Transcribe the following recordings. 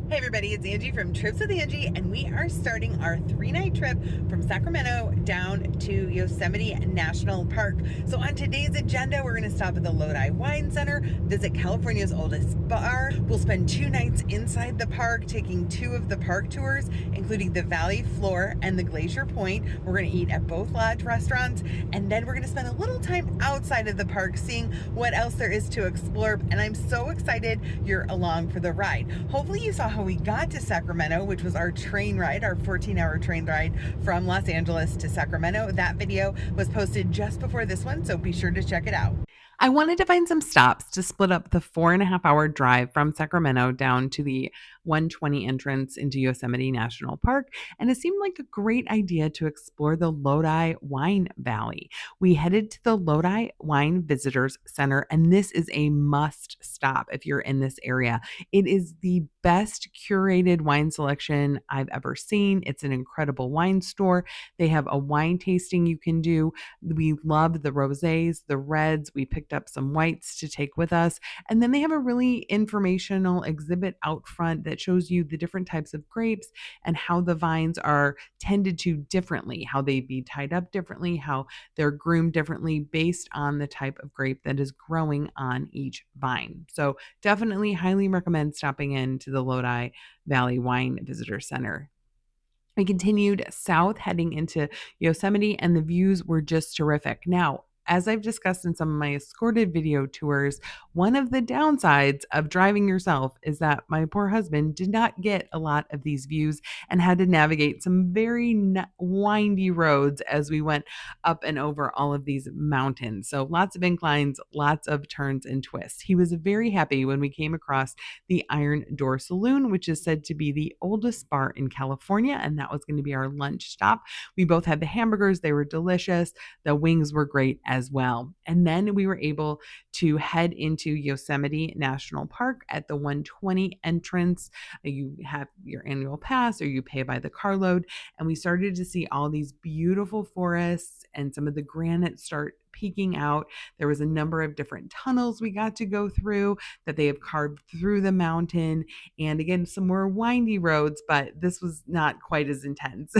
Hey everybody, it's Angie from Trips with Angie, and we are starting our 3-night trip from Sacramento down to Yosemite National Park. So on today's agenda, we're going to stop at the Lodi Wine Center, visit California's oldest bar. We'll spend 2 nights inside the park, taking 2 of the park tours, including the Valley Floor and the Glacier Point. We're going to eat at both lodge restaurants, and then we're going to spend a little time outside of the park seeing what else there is to explore. And I'm so excited you're along for the ride. Hopefully you saw how we got to Sacramento, which was our train ride, our 14-hour train ride from Los Angeles to Sacramento. That video was posted just before this one, so be sure to check it out. I wanted to find some stops to split up the 4.5 hour drive from Sacramento down to the 120 entrance into Yosemite National Park, and it seemed like a great idea to explore the Lodi Wine Valley. We headed to the Lodi Wine Visitors Center, and this is a must stop if you're in this area. It is the best curated wine selection I've ever seen. It's an incredible wine store. They have a wine tasting you can do. We love the rosés, the reds. We picked up some whites to take with us. And then they have a really informational exhibit out front that shows you the different types of grapes and how the vines are tended to differently, how they be tied up differently, how they're groomed differently based on the type of grape that is growing on each vine. So definitely highly recommend stopping in to the Lodi Valley Wine Visitor Center. We continued south heading into Yosemite, and the views were just terrific. Now, as I've discussed in some of my escorted video tours, one of the downsides of driving yourself is that my poor husband did not get a lot of these views and had to navigate some very windy roads as we went up and over all of these mountains. So lots of inclines, lots of turns and twists. He was very happy when we came across the Iron Door Saloon, which is said to be the oldest bar in California, and that was going to be our lunch stop. We both had the hamburgers, they were delicious. The wings were great as well. And then we were able to head into Yosemite National Park at the 120 entrance. You have your annual pass or you pay by the carload. And we started to see all these beautiful forests and some of the granite start peeking out. There was a number of different tunnels we got to go through that they have carved through the mountain. And again, some more windy roads, but this was not quite as intense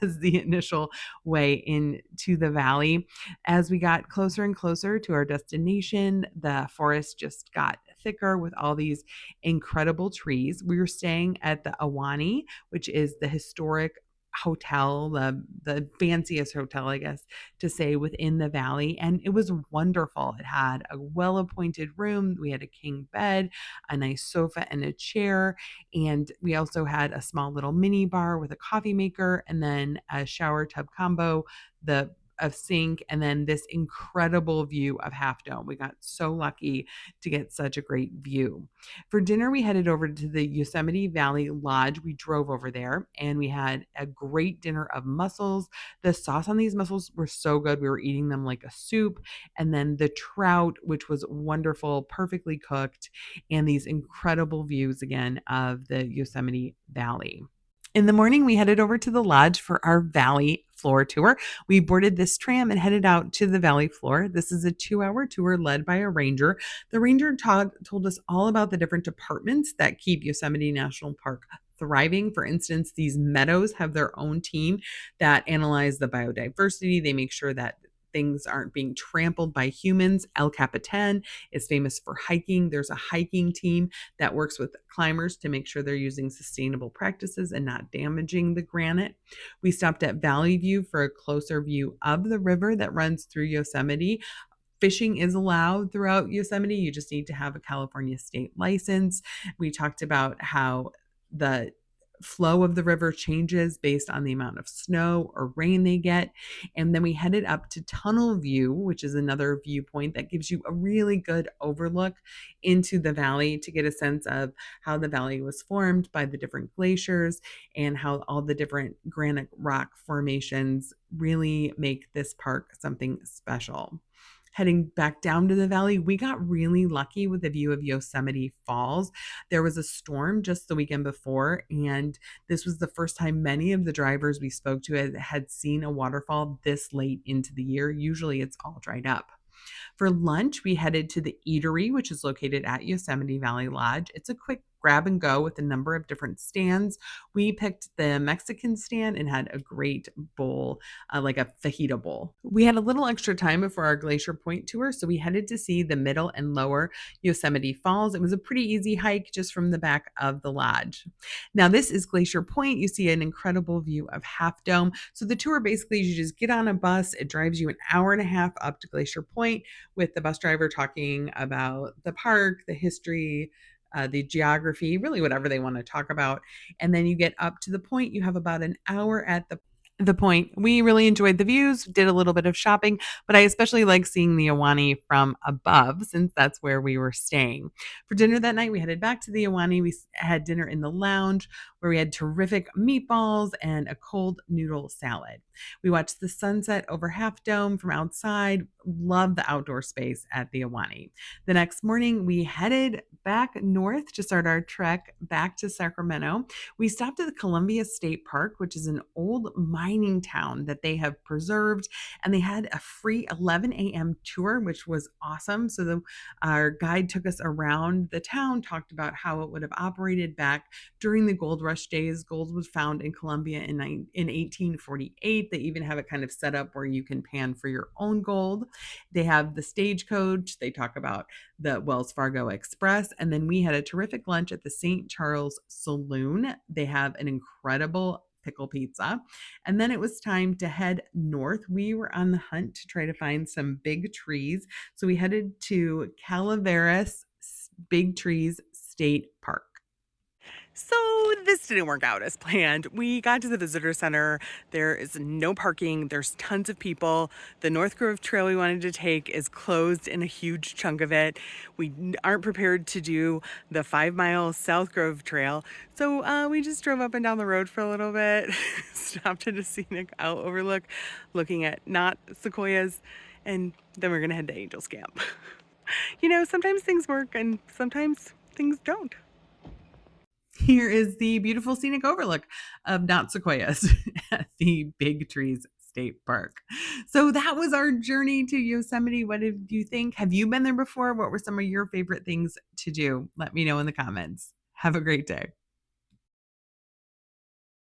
as the initial way into the valley. As we got closer and closer to our destination, the forest just got thicker with all these incredible trees. We were staying at the Ahwahnee, which is the historic hotel, the fanciest hotel, I guess, to say within the valley. And it was wonderful. It had a well appointed room. We had a king bed, a nice sofa, and a chair. And we also had a small little mini bar with a coffee maker and then a shower tub combo, the of sink, and then this incredible view of Half Dome. We got so lucky to get such a great view. For dinner, we headed over to the Yosemite Valley Lodge. We drove over there and we had a great dinner of mussels. The sauce on these mussels were so good. We were eating them like a soup. And then the trout, which was wonderful, perfectly cooked, and these incredible views again of the Yosemite Valley. In the morning, we headed over to the lodge for our valley floor tour. We boarded this tram and headed out to the valley floor. This is a 2-hour tour led by a ranger. The ranger told us all about the different departments that keep Yosemite National Park thriving. For instance, these meadows have their own team that analyze the biodiversity. They make sure that things aren't being trampled by humans. El Capitan is famous for hiking. There's a hiking team that works with climbers to make sure they're using sustainable practices and not damaging the granite. We stopped at Valley View for a closer view of the river that runs through Yosemite. Fishing is allowed throughout Yosemite. You just need to have a California state license. We talked about how the flow of the river changes based on the amount of snow or rain they get. And then we headed up to Tunnel View, which is another viewpoint that gives you a really good overlook into the valley to get a sense of how the valley was formed by the different glaciers and how all the different granite rock formations really make this park something special. Heading back down to the valley, we got really lucky with the view of Yosemite Falls. There was a storm just the weekend before, and this was the first time many of the drivers we spoke to had seen a waterfall this late into the year. Usually it's all dried up. For lunch, we headed to the eatery, which is located at Yosemite Valley Lodge. It's a quick grab and go with a number of different stands. We picked the Mexican stand and had a great bowl, like a fajita bowl. We had a little extra time before our Glacier Point tour, so we headed to see the middle and lower Yosemite Falls. It was a pretty easy hike just from the back of the lodge. Now, this is Glacier Point. You see an incredible view of Half Dome. So the tour basically, you just get on a bus. It drives you an hour and a half up to Glacier Point with the bus driver talking about the park, the history, the geography, really whatever they want to talk about. And then you get up to the point. You have about an hour at the point. We really enjoyed the views, did a little bit of shopping, but I especially like seeing the Ahwahnee from above since that's where we were staying. For dinner that night, we headed back to the Ahwahnee. We had dinner in the lounge where we had terrific meatballs and a cold noodle salad. We watched the sunset over Half Dome from outside. Love the outdoor space at the Ahwahnee. The next morning, we headed back north to start our trek back to Sacramento. We stopped at the Columbia State Park, which is an old mining town that they have preserved, and they had a free 11 a.m. tour, which was awesome. So our guide took us around the town, talked about how it would have operated back during the gold rush days. Gold was found in Columbia in 1848. They even have it kind of set up where you can pan for your own gold. They have the stagecoach. They talk about the Wells Fargo Express. And then we had a terrific lunch at the St. Charles Saloon. They have an incredible pickle pizza. And then it was time to head north. We were on the hunt to try to find some big trees. So we headed to Calaveras Big Trees State Park. So this didn't work out as planned. We got to the visitor center. There is no parking. There's tons of people. The North Grove Trail we wanted to take is closed in a huge chunk of it. We aren't prepared to do the 5-mile South Grove Trail. So we just drove up and down the road for a little bit, stopped at a scenic overlook, looking at not sequoias, and then we're gonna head to Angel's Camp. Sometimes things work and sometimes things don't. Here is the beautiful scenic overlook of not sequoias at the Big Trees State Park. So that was our journey to Yosemite. What did you think? Have you been there before? What were some of your favorite things to do? Let me know in the comments. Have a great day.